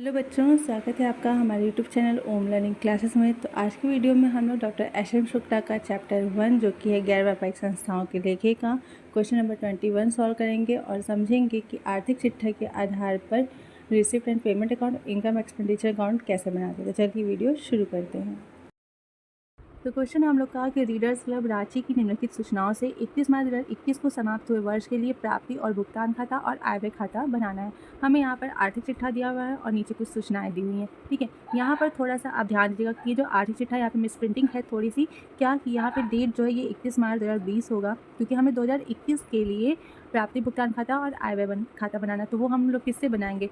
Hello बच्चों, स्वागत है आपका हमारे यूट्यूब चैनल ओम लर्निंग क्लासेस में। तो आज की वीडियो में हम लोग डॉक्टर एस एम शुक्ला का चैप्टर 1 जो कि है गैर व्यापारिक संस्थाओं के लेखे का क्वेश्चन नंबर 21 सॉल्व करेंगे और समझेंगे कि आर्थिक चिट्ठा के आधार पर receipt and payment account, income expenditure account कैसे बनाते हैं। तो चलिए वीडियो शुरू करते हैं। तो क्वेश्चन हम लोग का कि रीडर्स क्लब रांची की निम्नलिखित सूचनाओं से 31 मार्च 2021 को समाप्त हुए वर्ष के लिए प्राप्ति और भुगतान खाता और आय व्यय खाता बनाना है। हमें यहाँ पर आर्थिक चिट्ठा दिया हुआ है और नीचे कुछ सूचनाएं दी हुई हैं। ठीक है, यहाँ पर थोड़ा सा आप ध्यान दीजिएगा कि जो आर्थिक चिट्ठा यहाँ पे मिस प्रिंटिंग है थोड़ी सी, क्या कि यहाँ पे डेट जो है ये 31 मार्च 2020 होगा, क्योंकि हमें 2021 के लिए प्राप्ति भुगतान खाता और आय व्यय खाता बनाना। तो वो हम लोग किससे बनाएंगे?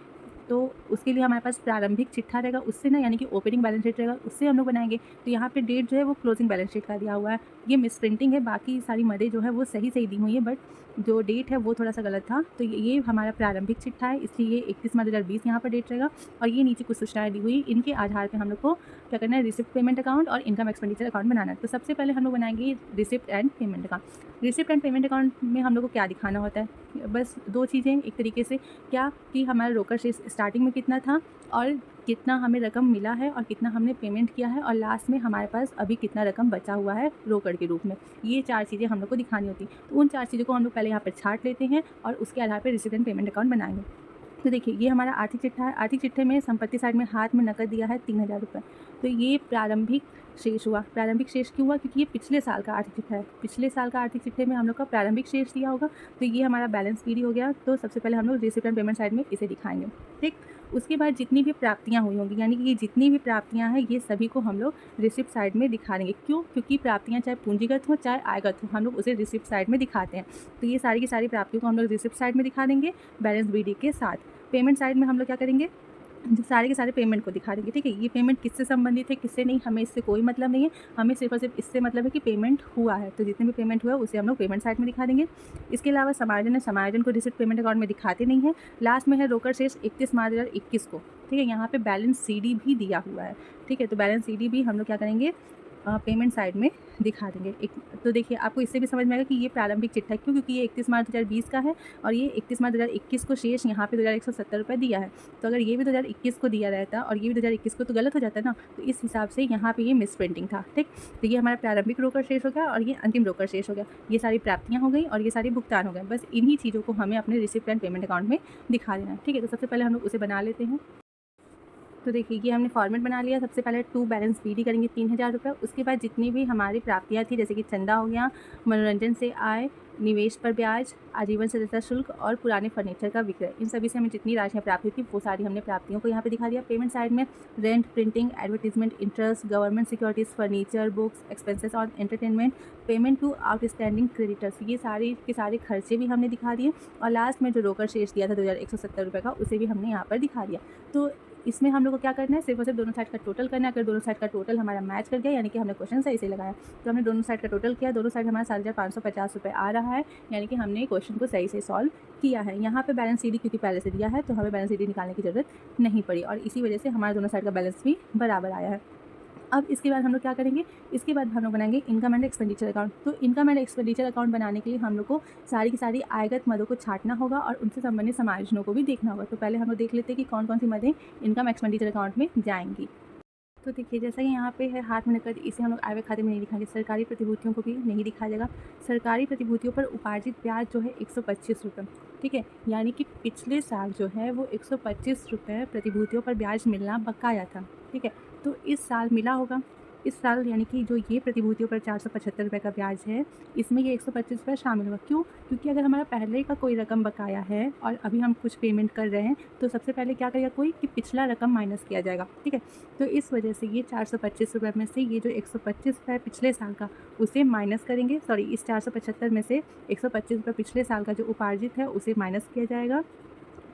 तो उसके लिए हमारे पास प्रारंभिक चिट्ठा रहेगा, उससे ना, यानी कि ओपनिंग बैलेंस शीट रहेगा, उससे हम लोग बनाएंगे। तो यहाँ पे डेट जो है वो क्लोजिंग बैलेंस शीट का दिया हुआ है। ये मिस प्रिंटिंग है, बाकी सारी मदें जो है वो सही दी हुई है, बट जो डेट है वो थोड़ा सा गलत था। तो ये हमारा प्रारंभिक चिट्ठा है, इसलिए ये 31 मार्च 2020 यहाँ पर डेट रहेगा। और ये नीचे कुछ सूचनाएं दी हुई, इनके आधार पर हम लोग को क्या करना है, रिसिप्ट पेमेंट अकाउंट और इनकम एक्सपेंडिचर अकाउंट बनाना है। तो सबसे पहले हम लोग बनाएंगे receipt and payment account. Receipt and payment account में हम लोग को क्या दिखाना होता है? बस दो चीज़ें, एक तरीके से क्या कि हमारा रोकड़ शेष स्टार्टिंग में कितना था और कितना हमें रकम मिला है और कितना हमने पेमेंट किया है, और लास्ट में हमारे पास अभी कितना रकम बचा हुआ है रोकड़ के रूप में। ये चार चीज़ें हम लोग को दिखानी होती। तो उन चार चीज़ों को हम लोग पहले यहाँ पर छांट लेते हैं और उसके आधार पर रिसिप्ट एंड पेमेंट अकाउंट बनाएंगे। तो देखिए, ये हमारा आर्थिक चिट्ठा है। आर्थिक चिट्ठे में संपत्ति साइड में हाथ में नकद दिया है 3000 रुपये। तो ये प्रारंभिक शेष हुआ। प्रारंभिक शेष क्यों हुआ? क्योंकि ये पिछले साल का आर्थिक चिट्ठा है। पिछले साल का आर्थिक चिट्ठे में हम लोग का प्रारंभिक शेष दिया होगा, तो ये हमारा बैलेंस पीडी हो गया। तो सबसे पहले हम लोग रिसिप्ट एंड पेमेंट साइड में इसे दिखाएंगे। ठीक, उसके बाद जितनी भी प्राप्तियाँ हुई होंगी, यानी कि ये जितनी भी प्राप्तियाँ हैं, ये सभी को हम लोग रिसिप्ट साइड में दिखा देंगे। क्यों? क्योंकि प्राप्तियाँ चाहे पूंजीगत हो चाहे आयगत हो, हम लोग उसे रिसिप्ट साइड में दिखाते हैं। तो ये सारी की सारी प्राप्तियों को हम लोग रिसिप्ट साइड में दिखा देंगे बैलेंस बीडी के साथ। पेमेंट साइड में हम लोग क्या करेंगे, जो सारे के सारे पेमेंट को दिखा देंगे। ठीक है, ये पेमेंट किससे संबंधित है किससे नहीं, हमें इससे कोई मतलब नहीं है। हमें सिर्फ और सिर्फ इससे मतलब है कि पेमेंट हुआ है। तो जितने भी पेमेंट हुआ है उसे हम लोग पेमेंट साइड में दिखा देंगे। इसके अलावा समायोजन है, समायोजन को रिसिप्ट पेमेंट अकाउंट में दिखाते नहीं है। लास्ट में है रोकड़ शेष 31 मार्च 2021 को। ठीक है, यहाँ पे बैलेंस सीडी भी दिया हुआ है। ठीक है, तो बैलेंस सीडी भी हम लोग क्या करेंगे, पेमेंट साइड में दिखा देंगे। एक तो देखिए, आपको इससे भी समझ में आएगा कि ये प्रारंभिक चिट्ठा है। क्यों? क्योंकि ये 31 मार्च 2020 का है और ये 31 मार्च 2021 को शेष यहाँ पे 2170 रुपये दिया है। तो अगर ये भी 2021 को दिया रहता और ये भी 2021 को, तो गलत हो जाता है ना। तो इस हिसाब से यहाँ पे ये मिस प्रिंटिंग था। ठीक, तो ये हमारा प्रारंभिक रोकड़ शेष हो गया और ये अंतिम रोकड़ शेष हो गया। ये सारी प्राप्तियाँ हो गई और ये सारी भुगतान हो गए। बस इन्हीं चीज़ों को हमें अपने रिसिप्ट एंड पेमेंट अकाउंट में दिखा देना है। ठीक है, तो सबसे पहले हम लोग उसे बना लेते हैं। तो देखिए, ये हमने फॉर्मेट बना लिया। सबसे पहले टू बैलेंस बीडी करेंगे 3000 रुपये। उसके बाद जितनी भी हमारी प्राप्तियाँ थी, जैसे कि चंदा हो गया, मनोरंजन से आय, निवेश पर ब्याज, आजीवन सदस्यता शुल्क और पुराने फर्नीचर का विक्रय, इन सभी से हमें जितनी राशियाँ प्राप्त हुई थी वो सारी हमने प्राप्तियों को यहाँ पे दिखा दिया। पेमेंट साइड में rent, printing, advertisement, interest, government securities, furniture, books, expenses और entertainment, payment to outstanding creditors, ये सारे के सारे खर्चे भी हमने दिखा दिए। और लास्ट में जो रोकड़ शेष दिया था 2170 रुपये का, उसे भी हमने यहाँ पर दिखा दिया। तो इसमें हम लोग को क्या करना है, सिर्फ और सिर्फ दोनों साइड का टोटल करना है। अगर दोनों साइड का टोटल हमारा मैच कर गया, यानी कि हमने क्वेश्चन सही से लगाया, तो हमने दोनों साइड का टोटल किया। दोनों साइड हमारा 7550 रुपये आ रहा है, यानी कि हमने क्वेश्चन को सही से सॉल्व किया है। यहाँ पे बैलेंस सीडी क्योंकि पहले से दिया है, तो हमें बैलेंस सीडी निकालने की ज़रूरत नहीं पड़ी और इसी वजह से हमारा दोनों साइड का बैलेंस भी बराबर आया है। अब इसके बाद हम लोग क्या करेंगे, इसके बाद हम लोग बनाएंगे इनकम एंड एक्सपेंडिचर अकाउंट। तो इनकम एंड एक्सपेंडिचर अकाउंट बनाने के लिए हम लोग को सारी की सारी आयगत मदों को छांटना होगा और उनसे संबंधित समायोजनों को भी देखना होगा। तो पहले हम लोग देख लेते हैं कि कौन कौन सी मदें इनकम एक्सपेंडिचर अकाउंट में जाएंगी। तो देखिए, जैसा कि यहाँ पे है हाथ में नकद, इसे हम लोग आय व्यय खाते में नहीं दिखाएंगे। सरकारी प्रतिभूतियों को भी नहीं दिखाया जाएगा। सरकारी प्रतिभूतियों पर उपार्जित ब्याज जो है 125 रुपये। ठीक है, यानी कि पिछले साल जो है वो 125 रुपये प्रतिभूतियों पर ब्याज मिलना बकाया था। ठीक है, तो इस साल मिला होगा। इस साल यानी कि जो ये प्रतिभूतियों पर 475 रुपये का ब्याज है, इसमें ये 125 रुपये शामिल होगा। क्यों? क्योंकि अगर हमारा पहले का कोई रकम बकाया है और अभी हम कुछ पेमेंट कर रहे हैं, तो सबसे पहले क्या करेगा कोई, कि पिछला रकम माइनस किया जाएगा। ठीक है, तो इस वजह से ये 425 रुपये में से ये जो 125 रुपये पिछले साल का, उसे माइनस करेंगे। सॉरी, इस 475 में से 125 रुपये पिछले साल का जो उपार्जित है उसे माइनस किया जाएगा।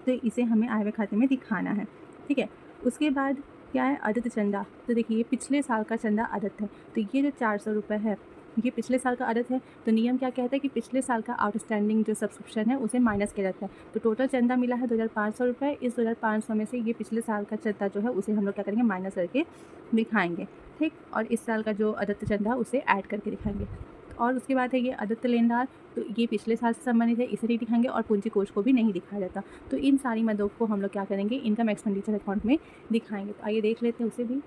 तो इसे हमें आय व्यय खाते में दिखाना है। ठीक है, उसके बाद क्या है, अदत्त चंदा। तो देखिए, ये पिछले साल का चंदा अदत्त है। तो ये जो 400 रुपये है, ये पिछले साल का अदत्त है। तो नियम क्या कहता है कि पिछले साल का आउटस्टैंडिंग जो सब्सक्रिप्शन है उसे माइनस किया जाता है। तो टोटल चंदा मिला है 2500 रुपये। इस 2500 में से ये पिछले साल का चंदा जो है उसे हम लोग क्या करेंगे, माइनस करके दिखाएंगे। ठीक, और इस साल का जो अदत्त चंदा उसे ऐड करके दिखाएंगे। और उसके बाद है ये अदत्त लेनदार, तो ये पिछले साल से संबंधित है, इसे नहीं दिखाएंगे और पूंजी कोष को भी नहीं दिखाया जाता। तो इन सारी मदों को हम लोग क्या करेंगे, इनकम एक्सपेंडिचर अकाउंट में दिखाएंगे। तो आइए देख लेते हैं उसे भी।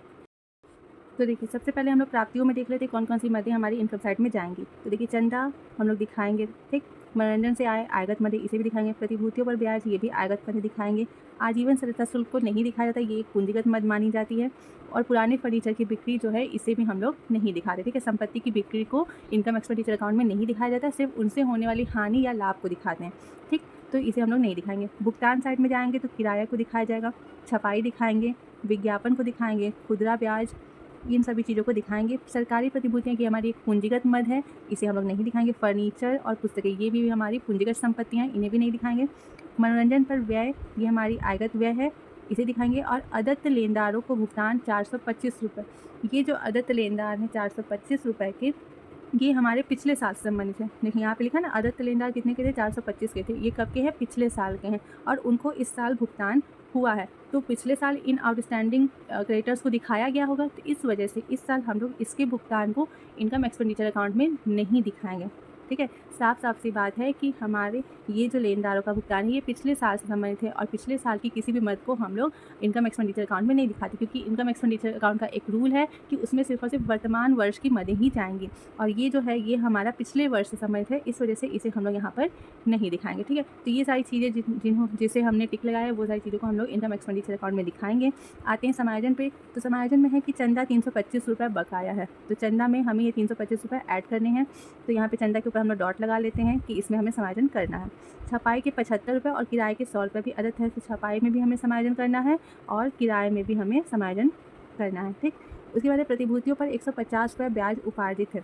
तो देखिए सबसे पहले हम लोग प्राप्तियों में देख लेते हैं कौन कौन सी मदें हमारी इनकम साइड में जाएंगी। तो देखिए चंदा हम लोग दिखाएंगे, ठीक। मनोरंजन से आए आयगत मदें, इसे भी दिखाएंगे। प्रतिभूतियों पर ब्याज, ये भी आयगत मदें दिखाएंगे। आजीवन सदस्यता शुल्क को नहीं दिखाया जाता, ये एक पूंजीगत मद मानी जाती है। और पुराने फर्नीचर की बिक्री जो है इसे भी हम लोग नहीं दिखाते, ठीक है। संपत्ति की बिक्री को इनकम एक्सपेंडिचर अकाउंट में नहीं दिखाया जाता, सिर्फ उनसे होने वाली हानि या लाभ को दिखाते हैं, ठीक। तो इसे हम लोग नहीं दिखाएंगे। भुगतान साइड में जाएंगे तो किराया को दिखाया जाएगा, छपाई दिखाएंगे, विज्ञापन को दिखाएंगे, खुदरा ब्याज, इन सभी चीज़ों को दिखाएंगे। सरकारी प्रतिभूतियाँ की हमारी एक पूंजीगत मद है, इसे हम लोग नहीं दिखाएंगे। फर्नीचर और पुस्तकें, ये भी हमारी पूंजीगत संपत्तियाँ हैं, इन्हें भी नहीं दिखाएंगे। मनोरंजन पर व्यय, ये हमारी आयगत व्यय है, इसे दिखाएंगे। और अदत्त लेनदारों को भुगतान 425 रुपये, ये जो अदत्त लेनदार हैं 425 रुपये के, ये हमारे पिछले साल से संबंधित है। देखिए यहाँ पे लिखा ना, अदत्त लेनदार कितने के थे, 425 के थे। ये कब के हैं, पिछले साल के हैं, और उनको इस साल भुगतान हुआ है। तो पिछले साल इन आउटस्टैंडिंग क्रेडिटर्स को दिखाया गया होगा, तो इस वजह से इस साल हम लोग इसके भुगतान को इनकम एक्सपेंडिचर अकाउंट में नहीं दिखाएंगे, ठीक है। साफ साफ सी बात है कि हमारे ये जो लेनदारों का भुगतान है ये पिछले साल से संबंधित है, और पिछले साल की किसी भी मद को हम लोग इनकम एक्सपेंडिचर अकाउंट में नहीं दिखाते, क्योंकि इनकम एक्सपेंडिचर अकाउंट का एक रूल है कि उसमें सिर्फ और सिर्फ वर्तमान वर्ष की मदें ही जाएंगी, और ये जो है ये हमारा पिछले वर्ष से संबंधित है, इस वजह से इसे हम लोग यहाँ पर नहीं दिखाएंगे, ठीक है। तो ये सारी चीज़ें जिसे हमने टिक लगाया है वो सारी चीज़ों को हम लोग इनकम एक्सपेंडिचर अकाउंट में दिखाएंगे। आते हैं समायोजन पे। तो समायोजन में है कि चंदा 325 रुपये बकाया है, तो चंदा में हमें ये 325 रुपये ऐड करने हैं। तो यहाँ पे चंदा के ऊपर हम लोग डॉट लगा लेते हैं कि इसमें हमें समायोजन करना है। छपाई के 75 रुपये और किराए के 100 रुपये भी अदत्त है, तो छपाई में भी हमें समायोजन करना है और किराए में भी हमें समायोजन करना है, ठीक। उसके बाद प्रतिभूतियों पर 150 रुपये ब्याज उपार्जित है।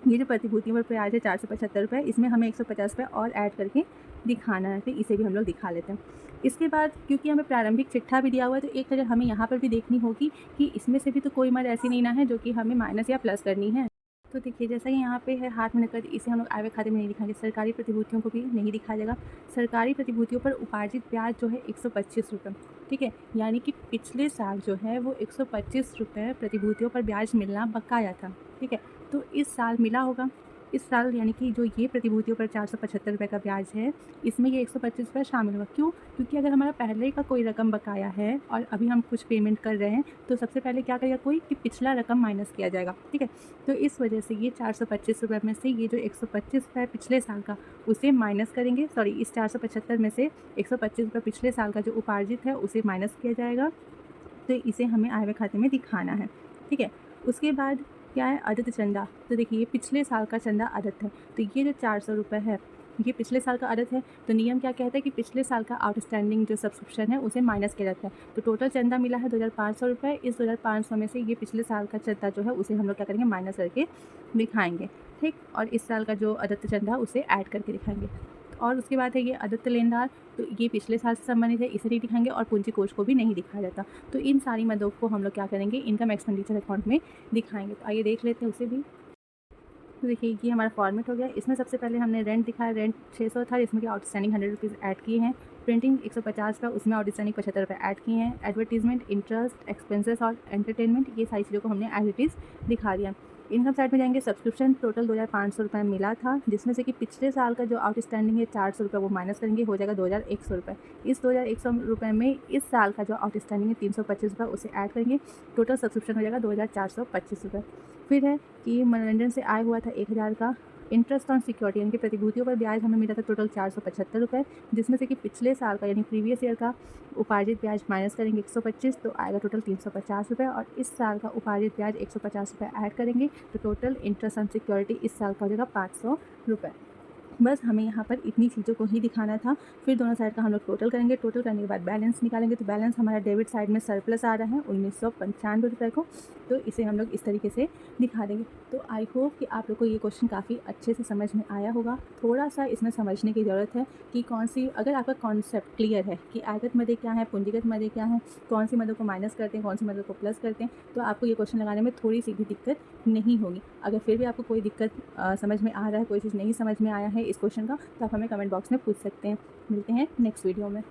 ये जो प्रतिभूतियों पर ब्याज है 475 रुपये, इसमें हमें 150 रुपये और ऐड करके दिखाना है, तो इसे भी हम लोग दिखा लेते हैं। इसके बाद क्योंकि हमें प्रारंभिक चिट्ठा भी दिया हुआ है, तो एक नज़र हमें यहाँ पर भी देखनी होगी कि इसमें से भी तो कोई मद ऐसी नहीं ना है जो कि हमें माइनस या प्लस करनी है। तो देखिए जैसा कि यहाँ पे है हाथ में नकद, इसे हम लोग आय व्यय खाते में नहीं दिखाएंगे। सरकारी प्रतिभूतियों को भी नहीं दिखाया जाएगा। सरकारी प्रतिभूतियों पर उपार्जित ब्याज जो है 125 रुपये, ठीक है। यानी कि पिछले साल जो है वो 125 रुपये प्रतिभूतियों पर ब्याज मिलना बकाया था, ठीक है। तो इस साल मिला होगा, इस साल यानी कि जो ये प्रतिभूतियों पर 475 रुपये का ब्याज है, इसमें ये 125 रुपये शामिल होगा। क्यों? क्योंकि अगर हमारा पहले का कोई रकम बकाया है और अभी हम कुछ पेमेंट कर रहे हैं, तो सबसे पहले क्या करेगा कोई कि पिछला रकम माइनस किया जाएगा, ठीक है। तो इस वजह से ये 425 रुपये में से ये जो 125 रुपये पिछले साल का उसे माइनस करेंगे, सॉरी इस 475 में से 125 रुपये पिछले साल का जो उपार्जित है उसे माइनस किया जाएगा। तो इसे हमें आय व्यय खाते में दिखाना है, ठीक है। उसके बाद क्या है, अदत्त चंदा। तो देखिए ये पिछले साल का चंदा अदत्त है, तो ये जो 400 रुपये है ये पिछले साल का अदत्त है। तो नियम क्या कहता है कि पिछले साल का आउटस्टैंडिंग जो सब्सक्रिप्शन है उसे माइनस किया जाता है। तो टोटल चंदा मिला है 2500 रुपये, इस 2500 में से ये पिछले साल का चंदा जो है उसे हम लोग क्या करेंगे, माइनस करके दिखाएंगे, ठीक। और इस साल का जो अदत्त चंदा उसे ऐड करके दिखाएंगे। और उसके बाद है ये अदत्त लेनदार, तो ये पिछले साल से संबंधित है, इसे नहीं दिखाएंगे और पूंजी कोष को भी नहीं दिखाया जाता। तो इन सारी मदों को हम लोग क्या करेंगे, इनकम एक्सपेंडिचर अकाउंट में दिखाएंगे। तो आइए देख लेते हैं उसे भी। तो देखिए ये हमारा फॉर्मेट हो गया। इसमें सबसे पहले हमने रेंट दिखाया, रेंट 600 था, इसमें क्या आउटस्टैंडिंग 100 रुपीज़ ऐड किए हैं। प्रिंटिंग 150 का, उसमें आउटस्टैंडिंग 75 रुपये ऐड किए हैं। एडवर्टीजमेंट, इंटरेस्ट, एक्सपेंसेस और एंटरटेनमेंट, ये सारी चीज़ों को हमने एज इट इज़ दिखा दिया। इनकम साइड में जाएंगे, सब्सक्रिप्शन टोटल 2500 रुपये मिला था, जिसमें से कि पिछले साल का जो आउटस्टैंडिंग है 400 रुपये वो माइनस करेंगे, हो जाएगा 2100 रुपये। इस 2100 रुपये में इस साल का जो आउटस्टैंडिंग है 325 रुपये उसे ऐड करेंगे, टोटल सब्सक्रिप्शन हो जाएगा 2425 रुपये। फिर है कि मनोरंजन से आय हुआ था 1000 का। इंटरेस्ट ऑन सिक्योरिटी यानी कि प्रतिभूतियों पर ब्याज हमें मिला था टोटल 475 रुपये, जिसमें से कि पिछले साल का यानी प्रीवियस ईयर का उपार्जित ब्याज माइनस करेंगे 125, तो आएगा टोटल 350 रुपये। और इस साल का उपार्जित ब्याज 150 रुपये ऐड करेंगे, तो टोटल इंटरेस्ट ऑन सिक्योरिटी इस साल का हो जाएगा 500 रुपये। बस हमें यहाँ पर इतनी चीज़ों को ही दिखाना था। फिर दोनों साइड का हम लोग टोटल करेंगे, टोटल करने के बाद बैलेंस निकालेंगे। तो बैलेंस हमारा डेबिट साइड में सरप्लस आ रहा है 1995 रुपये को, तो इसे हम लोग इस तरीके से दिखा देंगे। तो आई होप कि आप लोग को ये क्वेश्चन काफ़ी अच्छे से समझ में आया होगा। थोड़ा सा इसमें समझने की ज़रूरत है कि कौन सी, अगर आपका कॉन्सेप्ट क्लियर है कि आयगत मदें क्या है, पूंजीगत मदें क्या हैं, कौन सी मदों को माइनस करते हैं, कौन सी मदों को प्लस करते हैं, तो आपको ये क्वेश्चन लगाने में थोड़ी सी भी दिक्कत नहीं होगी। अगर फिर भी आपको कोई दिक्कत समझ में आ रहा है, कोई चीज़ नहीं समझ में आया है इस क्वेश्चन का, तो आप हमें कमेंट बॉक्स में पूछ सकते हैं। मिलते हैं नेक्स्ट वीडियो में।